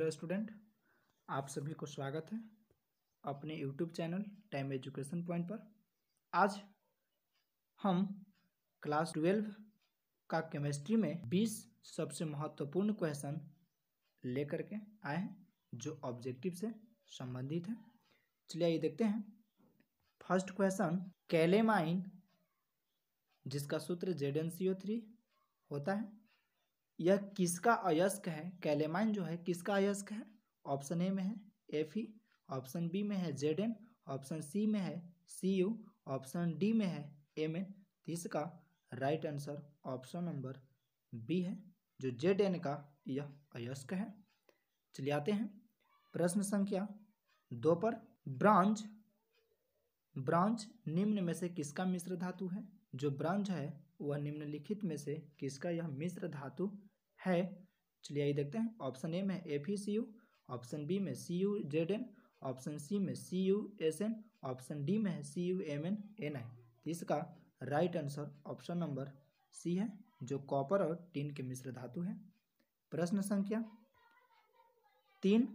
Hello student, आप सभी को स्वागत है अपने YouTube channel time education point पर। आज हम क्लास 12 का केमिस्ट्री में 20 सबसे महत्वपूर्ण क्वेश्चन लेकर के आए हैं जो ऑब्जेक्टिव से संबंधित है। चलिए ये देखते हैं। फर्स्ट क्वेश्चन, कैलेमाइन जिसका सूत्र ZnCO3 होता है, यह किसका अयस्क है? कैलेमाइन जो है किसका अयस्क है? ऑप्शन ए में है Fe, ऑप्शन बी में है Zn, ऑप्शन सी में है Cu, ऑप्शन डी में है Mn। इसका right answer option number B है, जो Zn का यह अयस्क है। चलिए आते हैं प्रश्न संख्या 2 पर। ब्रांज निम्न में से किसका मिश्र धातु है? जो ब्रांज है वह निम्नलिखित में से किसका यह मिश्र धातु है? चलिए आइए देखते हैं। ऑप्शन ए में FeCu, ऑप्शन बी में CuZn, ऑप्शन सी में CuSn, ऑप्शन डी में है CuMnNi। इसका right answer option number C है, जो कॉपर और टिन के मिश्र धातु है। प्रश्न संख्या 3,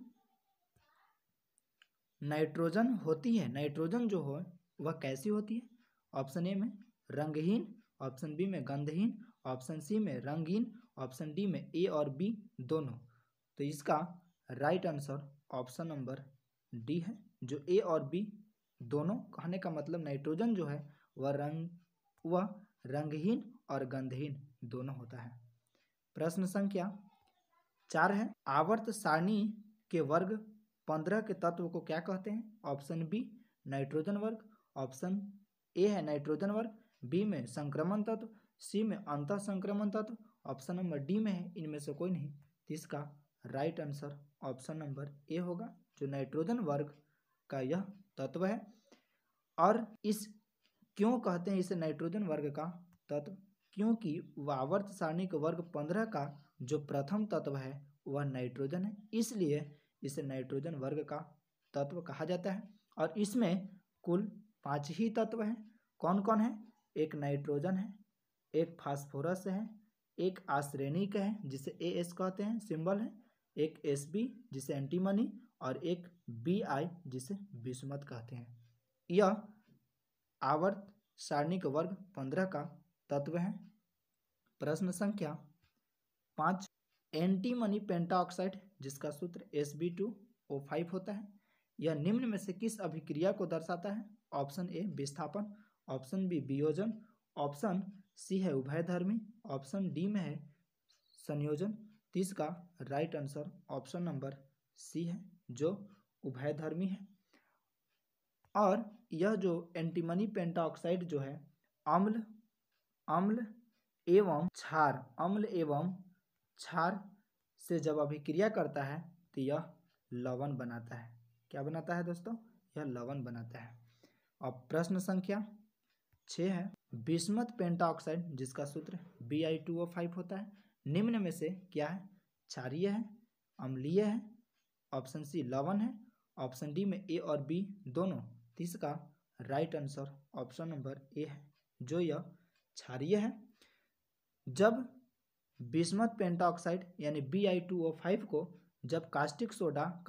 नाइट्रोजन होती है, नाइट्रोजन जो हो वह कैसी होती है? ऑप्शन ए में रंगहीन, ऑप्शन बी में गंधहीन, ऑप्शन सी में रंगीन, ऑप्शन डी में ए और बी दोनों। तो इसका right answer option number D है, जो ए और बी दोनों। कहने का मतलब नाइट्रोजन जो है वह रंगहीन और गंधहीन दोनों होता है। प्रश्न संख्या 4 है, आवर्त सारणी के वर्ग 15 के तत्व को क्या कहते हैं? ऑप्शन बी नाइट्रोजन वर्ग, ऑप्शन ए है नाइट्रोजन वर्ग, बी में संक्रमण तत्व, सी में अंतः संक्रमण तत्व, ऑप्शन नंबर डी में है इनमें से कोई नहीं। तो इसका right answer option number A होगा, जो नाइट्रोजन वर्ग का यह तत्व है। और इस क्यों कहते हैं इसे नाइट्रोजन वर्ग का तत्व? क्योंकि आवर्त सारणी के वर्ग 15 का जो प्रथम तत्व है वह नाइट्रोजन है, इसलिए इसे नाइट्रोजन वर्ग का तत्व कहा जाता है। और इसमें कुल 5 ही तत्व हैं। कौन कौन है? एक नाइट्रोजन है, एक फास्फोरस है, एक आर्सेनिक है जिसे AS कहते हैं सिंबल है, एक Sb जिसे एंटीमनी, और एक Bi जिसे बिस्मथ कहते हैं। यह आवर्त सारणी के वर्ग 15 का तत्व है। प्रश्न संख्या 5, एंटीमनी पेंटाऑक्साइड जिसका सूत्र Sb2O5 होता है, यह निम्न में से किस अभिक्रिया को दर्शाता है? ऑप्शन ए विस्थापन, ऑप्शन बी वियोजन, ऑप्शन सी है उभयधर्मी, ऑप्शन डी में है संयोजन। इसका right answer option number C है, जो उभयधर्मी है। और यह जो एंटीमनी पेंटाऑक्साइड जो है अम्ल एवं क्षार से जब अभिक्रिया करता है तो यह लवण बनाता है। क्या बनाता है दोस्तों? यह लवण बनाता है। अब प्रश्न संख्या 6 है, बिस्मथ पेंटाऑक्साइड जिसका सूत्र Bi2O5 होता है, निम्न में से क्या है? क्षारीय है, अम्लीय है, ऑप्शन सी लवण है, ऑप्शन डी में ए और बी दोनों। इसका right answer option number A है, जो यह क्षारीय है। जब बिस्मथ पेंटाऑक्साइड यानी Bi2O5 को जब कास्टिक सोडा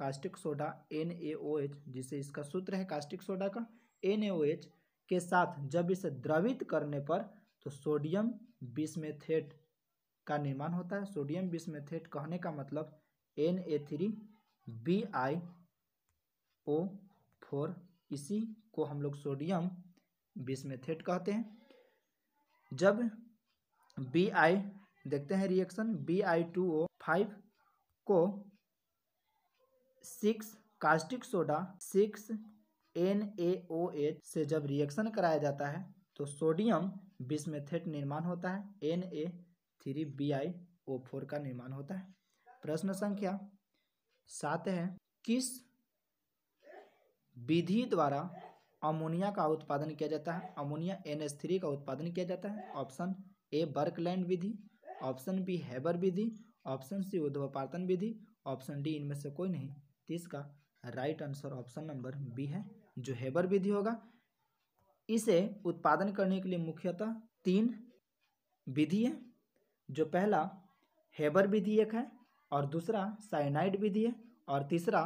NaOH, जिसे इसका सूत्र है कास्टिक सोडा का NaOH के साथ जब इसे द्रवित करने पर तो सोडियम बिस्मेथेट का निर्माण होता है। सोडियम बिस्मेथेट कहने का मतलब Na3BiO4, इसी को हम लोग सोडियम बिस्मेथेट कहते हैं। जब Bi देखते हैं रिएक्शन, Bi2O5 को 6 कास्टिक सोडा 6NaOH से जब रिएक्शन कराया जाता है तो सोडियम बिस्मेथेट निर्माण होता है, Na3BiO4 का निर्माण होता है। प्रश्न संख्या 7 है, किस विधि द्वारा अमोनिया का उत्पादन किया जाता है? अमोनिया NH3 का उत्पादन किया जाता है। ऑप्शन ए बर्कलैंड विधि, ऑप्शन बी हेबर विधि, ऑप्शन सी ऊर्ध्वपातन विधि, ऑप्शन डी इनमें से कोई नहीं। इसका right answer option number B है, जो हेबर विधि होगा। इसे उत्पादन करने के लिए मुख्यतः 3 विधि है। जो पहला हेबर विधि एक है, और दूसरा साइनाइड विधि है, और तीसरा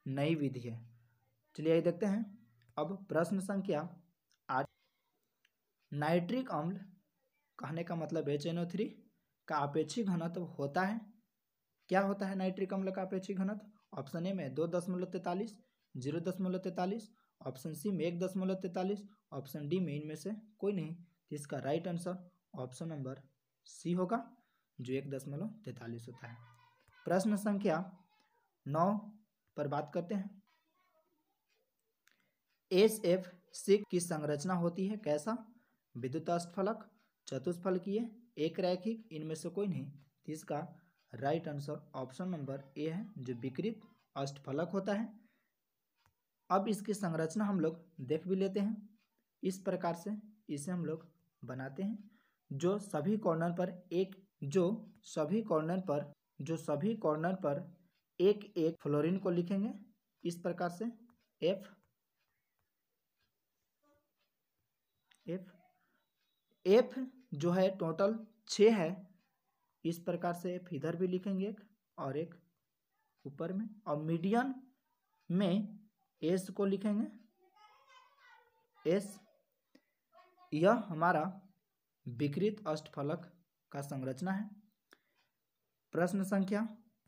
नई विधि है। चलिए ये देखते हैं। अब प्रश्न संख्या 8। नाइट्रिक अम्ल कहने का मतलब HNO3 का अपेक्षित घनत्व होता है। क्या होता है नाइट्रिक अम्ल का अपेक्षित घनत्व? ऑप्शन ए में 2.43, 0.43, ऑप्शन सी में 1.43, ऑप्शन डी में इनमें से कोई नहीं। तो इसका right answer option number C होगा, जो 1.43 होता है। प्रश्न संख्या 9 पर बात करते हैं। SF6 की संरचना होती है कैसा? विद्युत अष्टफलक, चतुष्फलकीय, एक रैखिक, इनमें से कोई नहीं। तो इसका right answer option number A है, जो विकृत अष्टफलक होता है। अब इसकी संरचना हम लोग देख भी लेते हैं। इस प्रकार से इसे हम लोग बनाते हैं, जो सभी कॉर्नर पर एक एक फ्लोरीन को लिखेंगे इस प्रकार से। एफ जो है टोटल 6 है, इस प्रकार से एफ इधर भी लिखेंगे एक और एक ऊपर में, और मीडियन में एस को लिखेंगे एस। यह हमारा विकृत अष्टफलक का संरचना है। प्रश्न संख्या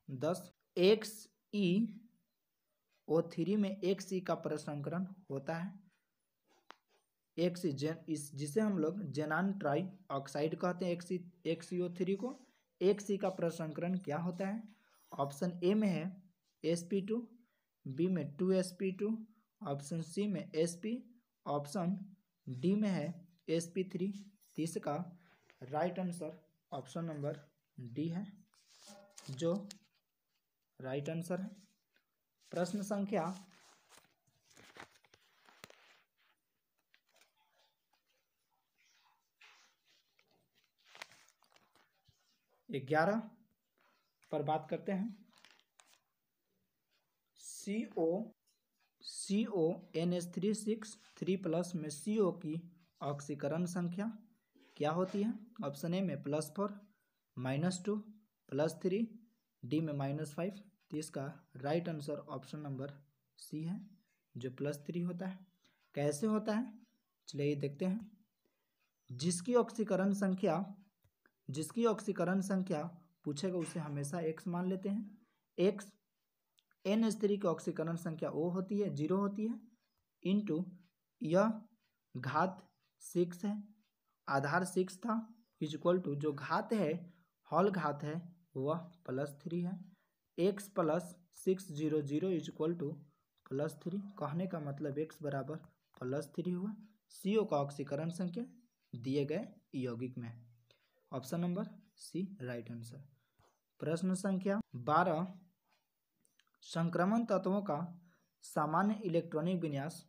10। XeO3 में Xe का प्रसंकरण होता है। जिसे हम लोग जेनान ट्राई ऑक्साइड कहते हैं। XeO3 को Xe का प्रसंकरण क्या होता है? ऑप्शन ए में है sp2, बी में 2sp2, ऑप्शन सी में sp, ऑप्शन डी में है sp3। इसका right answer option number D है, जो राइट आंसर है। प्रश्न संख्या 11 पर बात करते हैं। CONH3 में CO की ऑक्सीकरण संख्या क्या होती है? ऑप्शन ए में +4, -2, +3, डी में -5। तो इसका right answer option number C है, जो +3 होता है। कैसे होता है चलिए देखते हैं। जिसकी ऑक्सीकरण संख्या पूछेगा उसे हमेशा x मान लेते हैं। x NH3 की ऑक्सीकरण संख्या O होती है, 0 होती है, इंटू यह घात 6 है, आधार 6 था, इक्वल टू जो घात है हॉल घात है वह +3 है। x + 600 इक्वल टू +3, कहने का मतलब x बराबर +3 हुआ। CO का ऑक्सीकरण संख्या दिए गए यौगिक में। Option number C right answer. प्रश्न संख्या 12। संक्रमण तत्वों का सामान्य इलेक्ट्रॉनिक विन्यास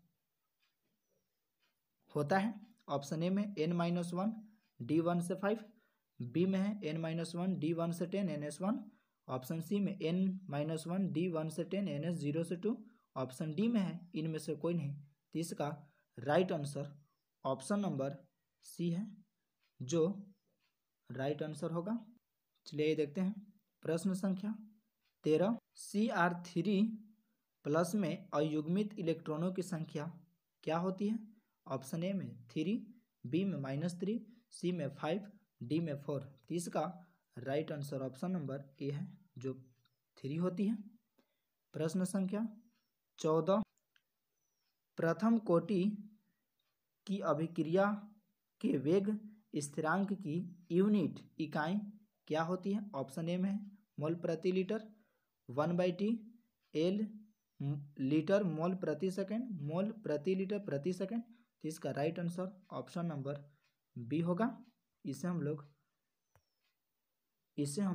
होता है। ऑप्शन ए में N-1 D1 से 5, बी में है N-1 D1 से 10 NS1, ऑप्शन सी में N-1 D1 से 10 NS0 से 2, ऑप्शन डी में है इनमें से कोई नहीं। तो इसका right answer option number C है, जो राइट आंसर होगा। चलिए देखते हैं। प्रश्न संख्या 13। Cr3+ में अयुग्मित इलेक्ट्रॉनों की संख्या क्या होती है? ऑप्शन ए में 3, बी में -3, सी में 5, डी में 4। तो इसका right answer option number A है, जो 3 होती है। प्रश्न संख्या 14। प्रथम कोटि की अभिक्रिया के वेग स्थिरांक की यूनिट इकाई क्या होती है? ऑप्शन ए में है मोल प्रति litre, 1/t, L litre mole प्रति सेकंड, मोल प्रति लीटर प्रति सेकंड। तो इसका right answer option number B होगा। इसे हम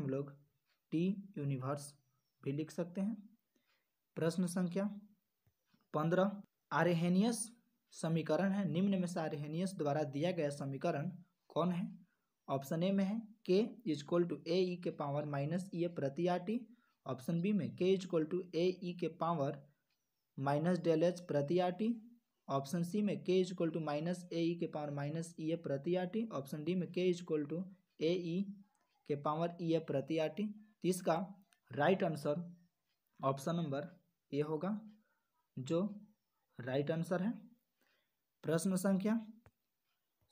लोग टी यूनिवर्स भी लिख सकते हैं। प्रश्न संख्या 15। आर्हेनियस समीकरण है, निम्न में से आर्हेनियस द्वारा दिया गया समीकरण कौन है? ऑप्शन ए में है K = AE⁻⁻A प्रति RT, ऑप्शन बी में K = AE⁻⁻H प्रति RT, ऑप्शन सी में K = -AE⁻−EA प्रति RT, ऑप्शन डी में K = AE⁻EA प्रति RT। इसका right answer option number A होगा जो राइट आंसर है। प्रश्न संख्या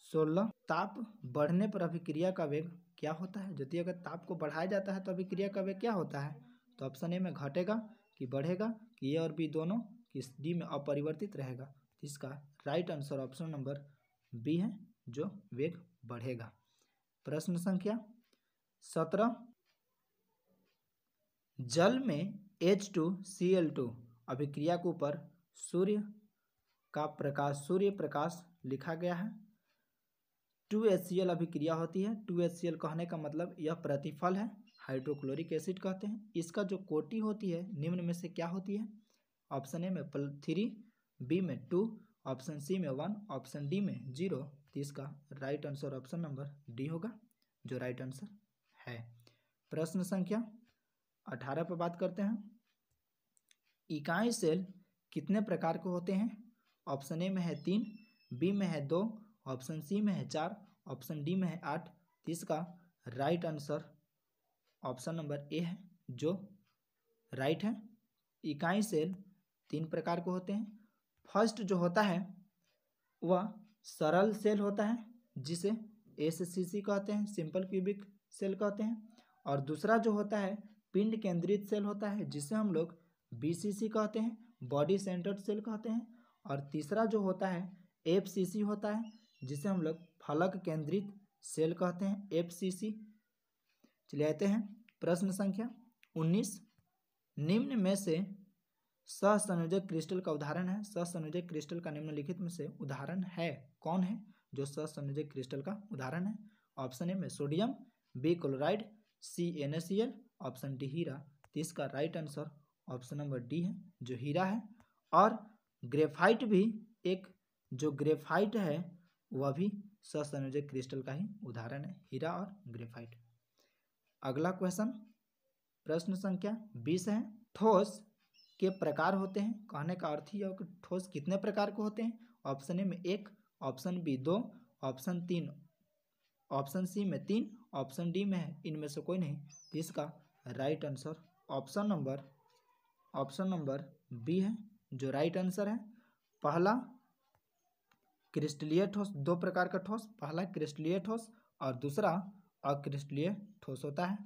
16, ताप बढ़ने पर अभिक्रिया का वेग क्या होता है? यदि अगर ताप को बढ़ाया जाता है तो अभिक्रिया का वेग क्या होता है? तो ऑप्शन ए में घटेगा कि बढ़ेगा, कि ए और बी दोनों, कि डी में अपरिवर्तित रहेगा। इसका right answer option number B है जो वेग बढ़ेगा। प्रश्न संख्या 17, जल में H2Cl2 अभिक्रिया के ऊपर सूर्य प्रकाश लिखा गया है। 2HCl अभिक्रिया होती है। 2HCl कहने का मतलब यह प्रतिफल है, हाइड्रोक्लोरिक एसिड कहते हैं। इसका जो कोटि होती है निम्न में से क्या होती है? ऑप्शन ए में 3, बी में 2, ऑप्शन सी में 1, ऑप्शन डी में 0। तो इसका right answer option number D होगा जो राइट आंसर है। प्रश्न संख्या 18 पर बात करते हैं। इकाई सेल कितने प्रकार के होते हैं? ऑप्शन ए में है 3, बी में है 2, ऑप्शन सी में है 4, ऑप्शन डी में है 8। इसका right answer option number A है जो राइट है। इकाई सेल 3 प्रकार के होते हैं। फर्स्ट जो होता है वह सरल सेल होता है जिसे SCC कहते हैं, सिंपल क्यूबिक सेल कहते हैं। और दूसरा जो होता है पिंड केंद्रित सेल होता है जिसे हम लोग BCC कहते हैं, बॉडी सेंटर्ड सेल कहते हैं। और तीसरा जो होता है FCC होता है जिसे हम लोग फलक केंद्रित सेल कहते हैं, FCC। चलिए आते हैं प्रश्न संख्या 19, निम्न में से सहसंयोजक क्रिस्टल का उदाहरण है। सहसंयोजक क्रिस्टल का निम्नलिखित में से उदाहरण है, कौन है जो सहसंयोजक क्रिस्टल का उदाहरण है? ऑप्शन ए में सोडियम, बी क्लोराइड, सी NaCl, ऑप्शन डी हीरा। तो इसका right answer option number D है जो हीरा है। और ग्रेफाइट भी एक, जो ग्रेफाइट है वह भी सहसंयोजक क्रिस्टल का ही उदाहरण है, हीरा और ग्रेफाइट। अगला क्वेश्चन प्रश्न संख्या 20 है। ठोस के प्रकार होते हैं, कहने का अर्थ ही है कि ठोस कितने प्रकार के होते हैं? ऑप्शन ए में 1, option B 2, option 3, option C में 3, ऑप्शन डी में है इनमें से कोई नहीं। तो इसका right answer option number B है जो राइट आंसर है। पहला क्रिस्टलीय ठोस, 2 प्रकार का ठोस, पहला क्रिस्टलीय ठोस और दूसरा अक्रिस्टलीय ठोस होता है।